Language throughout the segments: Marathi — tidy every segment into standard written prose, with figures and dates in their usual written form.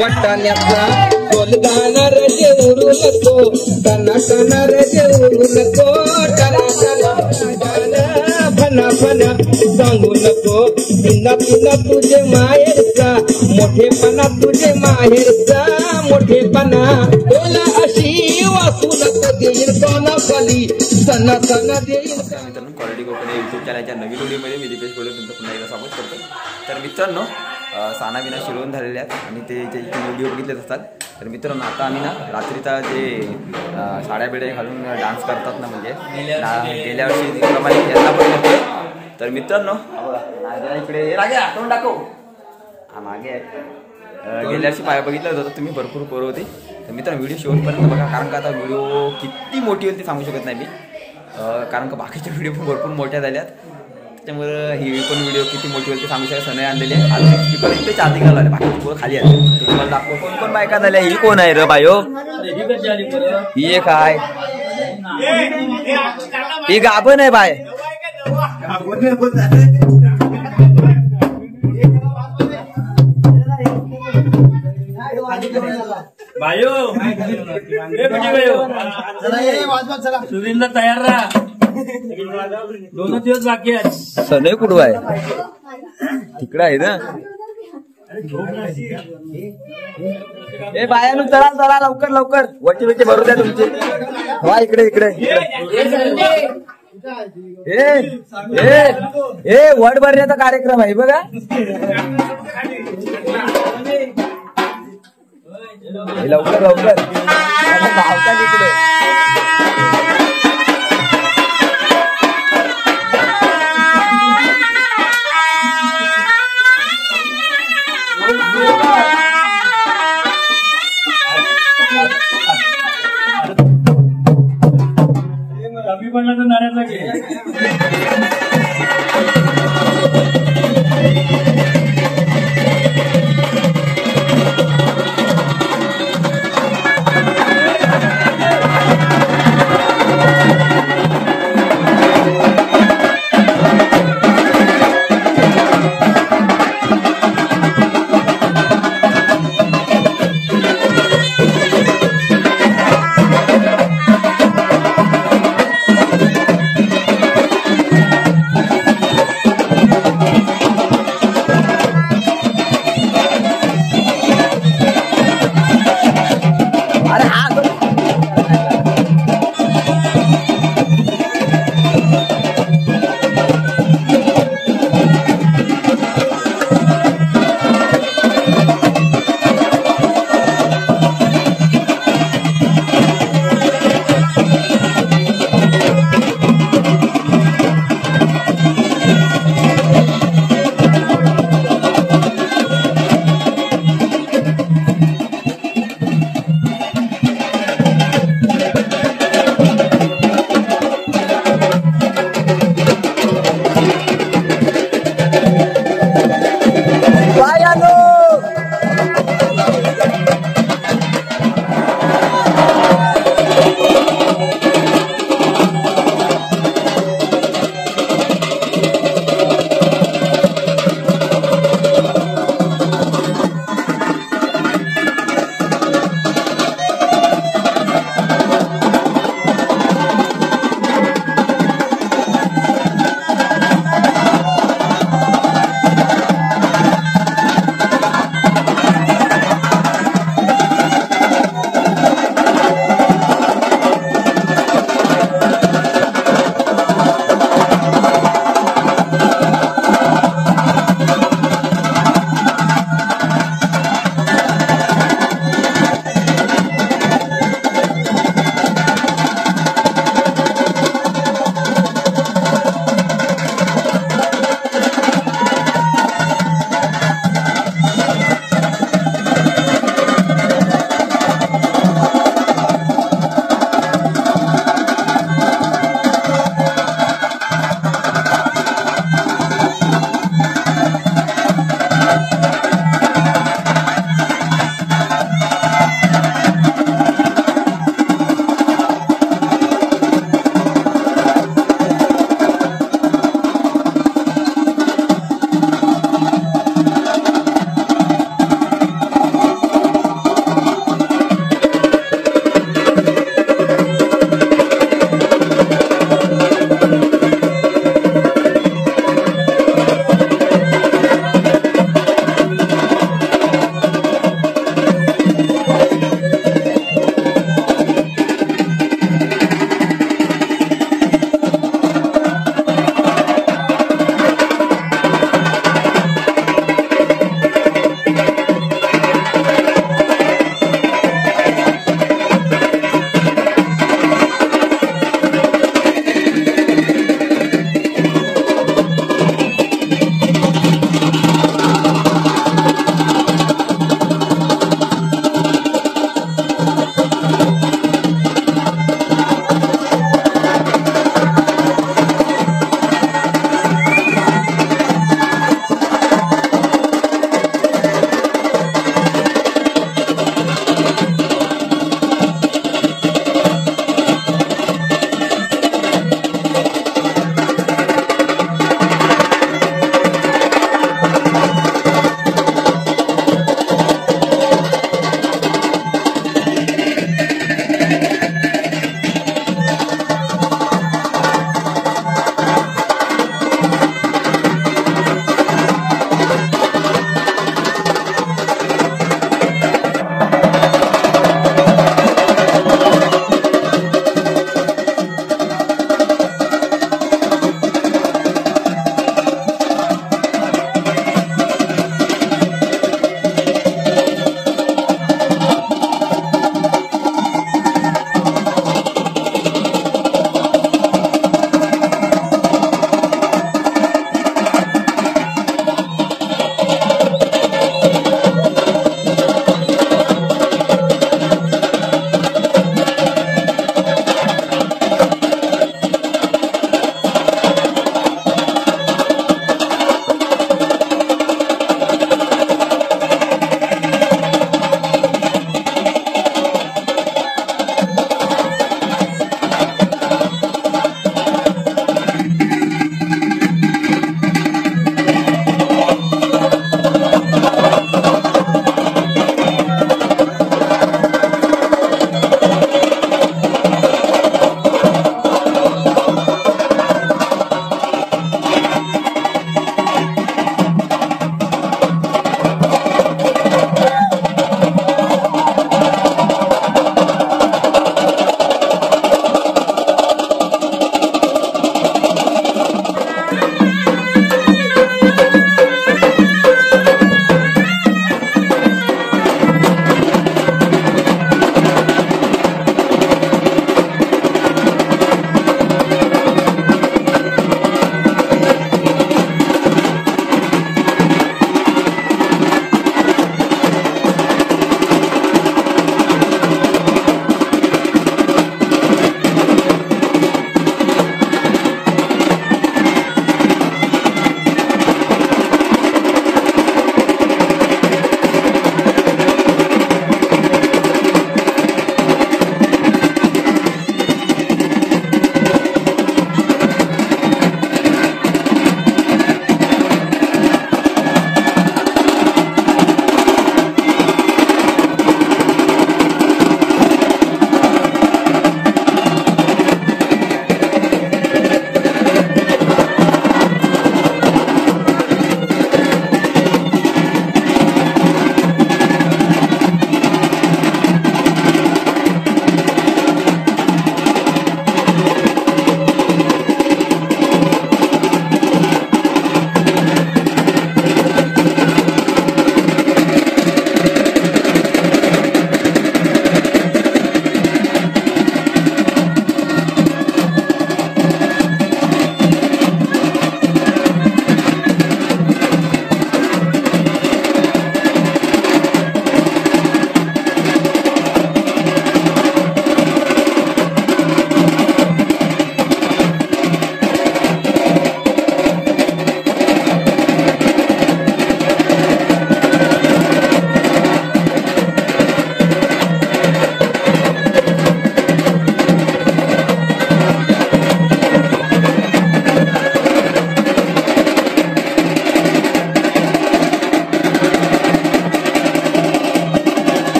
वाटाण्याचा बोल गाणार जे उरू नको टना टना जे उरू नको टना टना फना फना सांगू नको पिना पिना तुझे माहेरचा मोठेपणा तुझे माहेरचा मोठेपणा बोला अशी वाचू नको देईल सोना खाली सना सना देईल. मित्रांनो क्वालिटी कोकणी यूट्यूब चॅनलच्या नवीन व्हिडिओमध्ये मी दीपेश बोलतो तुमचं पुन्हा एकदा स्वागत करतो. तर मित्रांनो साना बिना शिरवून झालेल्या आहेत आणि ते जे व्हिडिओ बघितलेच असतात. तर मित्रांनो आता आम्ही ना रात्रीचा जे साड्या बिड्या घालून डान्स करतात ना म्हणजे गेल्या वर्षी प्रमाणे यांना पण करतोय. तर मित्रांनो इकडे राजा तोंड दाखव हा मागे आहे. गेल्या वर्षी पाया बघितलं होतं तुम्ही भरपूर पोरं होती. तर मित्रांनो व्हिडिओ शेवटपर्यंत बघा कारण का आता व्हिडिओ किती मोठी होईल ते सांगू शकत नाही मी कारण का बाकीचे व्हिडिओ पण भरपूर मोठ्या झाल्यात त्याच्यामुळे ही पण व्हिडिओ किती मोठी होईल ते सांगू शकत सनई आणलेली आहे. आज स्पीकर इथे चार्जिंग घालवले बाकीचे पोरं खाली आहेत. तुम्हाला दाखव कोण कोण बायका झाल्या. ही कोण आहे र बायो ही एक आहे ही गाभण आहे बाय भायो सुधीरला तयार राहा 2 दिवस बाकी आहेत. सनई कुठं आहे तिकडं आहे ना. ए बायानु चला चला लवकर लवकर वटी वटी भरू द्या तुमची. वा इकडे इकडे ए वड भरण्याचा कार्यक्रम आहे बघा. लवकर लवकर धावता तिकडे. कमी पडला तर नाऱ्याचा घे.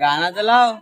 गाना चलाओ.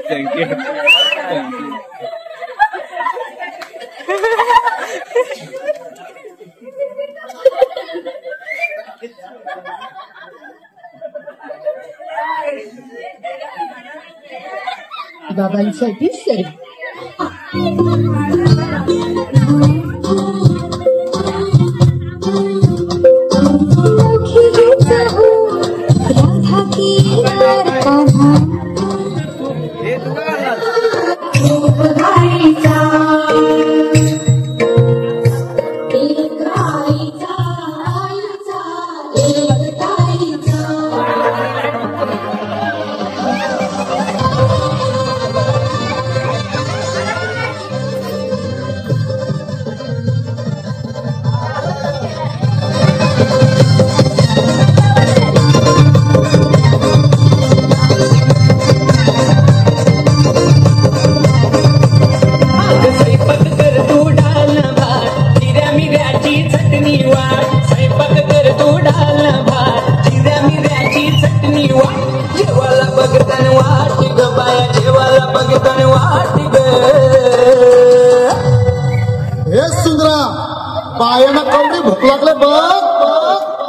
Thank you. Thank you. बाबांसाठी सर्व राधा की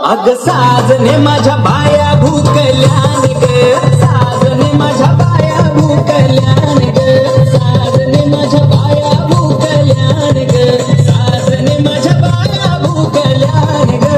अग साजने माझ्या बाया भूकल्यान ग साजने माझ्या बाया भूकल्यान ग साजने माझ्या बाया भूकल्यान ग साजने माझ्या बाया भूकल्यान ग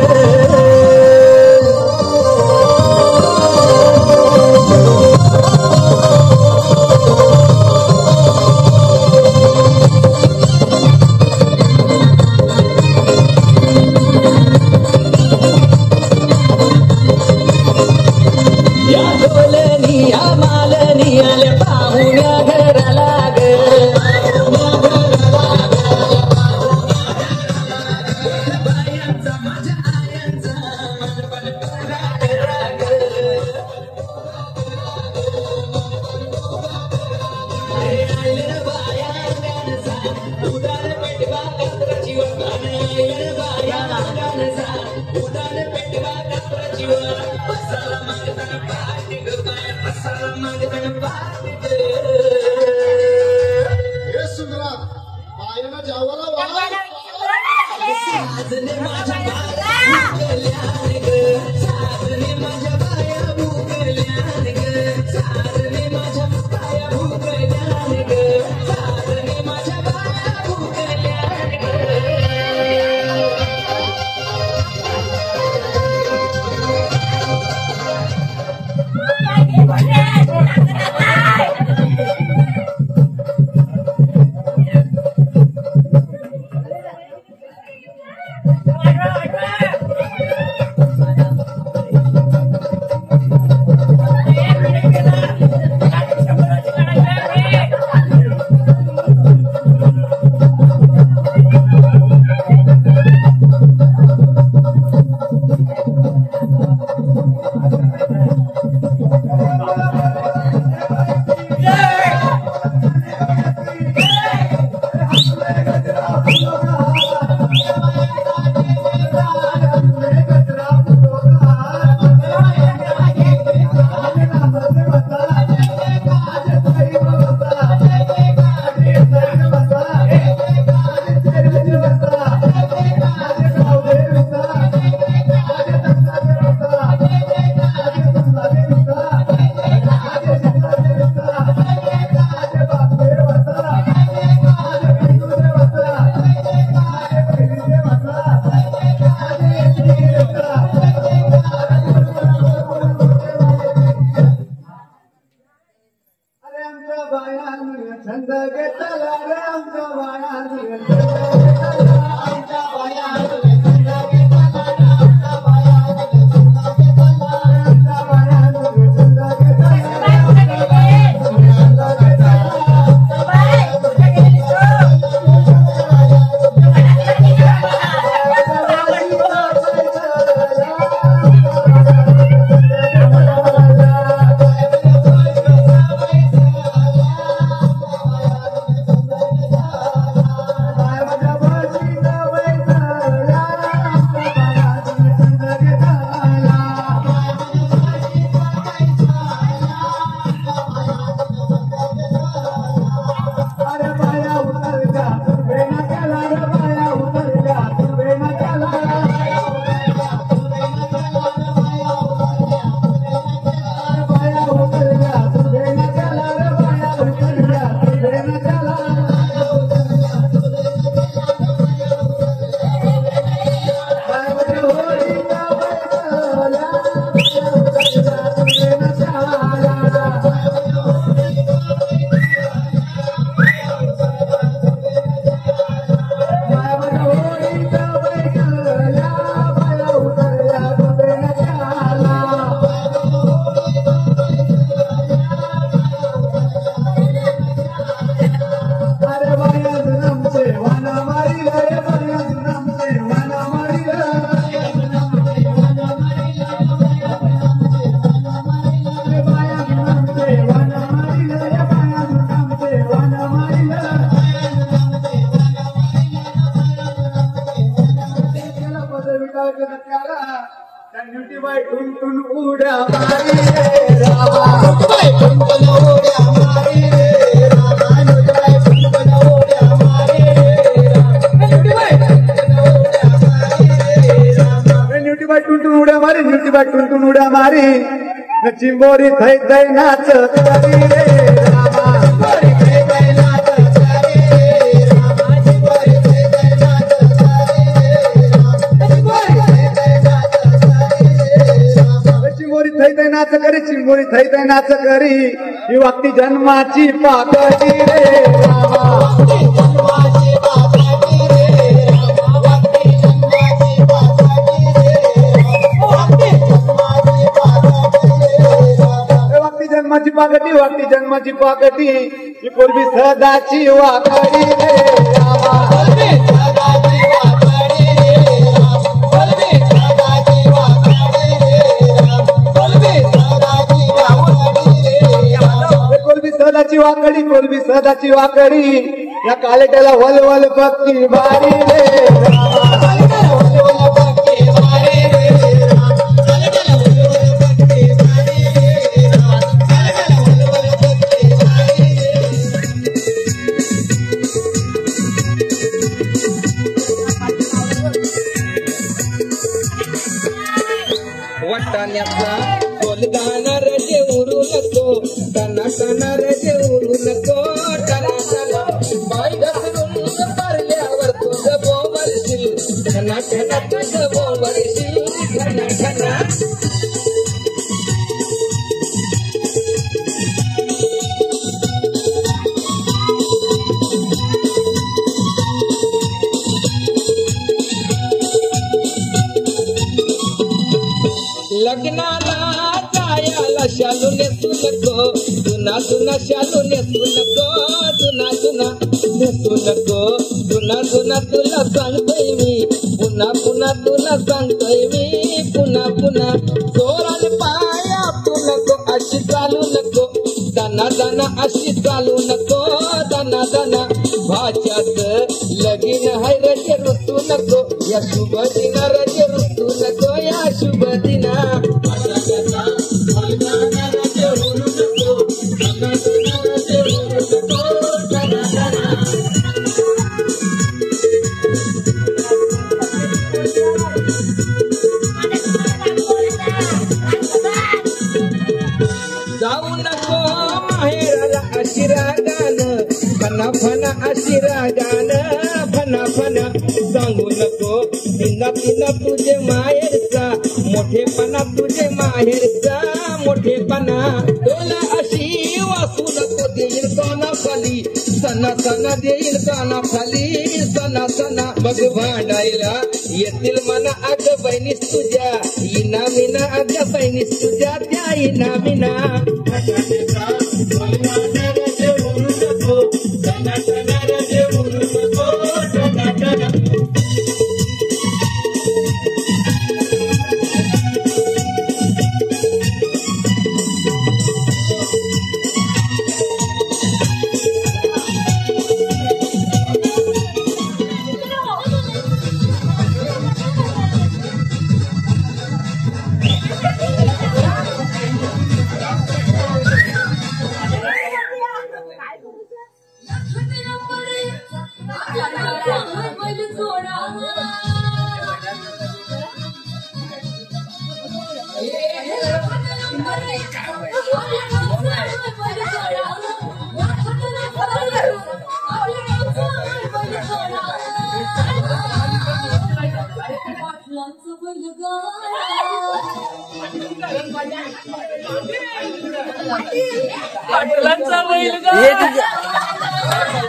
टुनटुन उड्या मारी ज्योतिबा टुनटुन उड्या मारी न चिंबोरी थै थै नाच करी रे रामा चिंबोरी थै थै नाच करी रे रामा चिंबोरी थै थै नाच करी रे रामा चिंबोरी थै थै नाच करी रे रामा चिंबोरी थै थै नाच करी चिंबोरी थै थै नाच करी ही वाक्ती जन्माची पाकळी रे रामा वाक्ती जन्माची पाकळी रे रामा वाक्ती जन्माची पाकळी रे रामा वाक्ती जन्माची पाकळी रे रामा वाक्ती जन्माची पाकळी वाक्ती जन्माची पाकळी ही पूर्वी सदाची वाकडी रे रामा पूर्वी सदाची वाकडी रे रामा पूर्वी सदाची वाकडी रे रामा पूर्वी सदाची वाकडी रे रामा पूर्वी सदाची वाकडी पूर्वी सदाची वाकडी या कालेट्याला वलवल भक्ती भारी रे रामा कालेट्याला वलवल भक्ती भारी रे रामा कालेट्याला वलवल भक्ती भारी रे रामा कालेट्याला वलवल भक्ती भारी रे वाटाण्याचा बोलदाना रजे उरू नको टना टना रजे उरू नको टना टना बाई घसरून पारल्यावर तुझं बोंबलशील टना टना तुझं बोंबलशील टना टना लग्नाला जायाला शालू नेसू नको जुना जुना शालू नेसू नको जुना जुना नेसू नको जुना जुना तुला सांगतोय मी पुन्हा पुन्हा तुला सांगतोय मी पुन्हा पुन्हा जोराने पाय आपटू नको अशी चालू नको दाना दाना अशी चालू नको दाना दाना भाच्यात लगीन हाय रजे रुसू नको या शुभ दिना रजे रुसू नको या शुभ दिना जाऊ नको माहेराला अशी रागानं फना फना अशी रागानं फना फना सांगू नको पिना पिना तुझे माहेरचा मोठेपणा तुझे माहेरचा मोठेपणा तुला अशी वासू नको देईल काना खाली सणा सणा देईल काना खाली सणा सणा मग भांडायला येतील मना अग बहिणीस तुझ्या इना मिना अग बहिणीस तुझ्या त्या इना मिना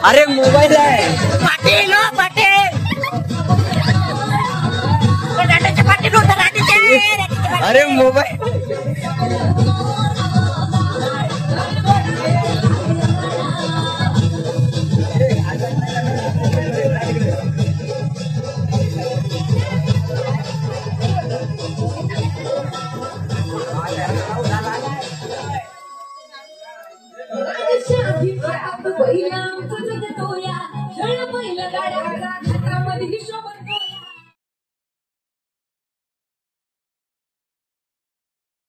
अरे मोबाईल आहे पाटील हो पाटील पाटील अरे मोबाईल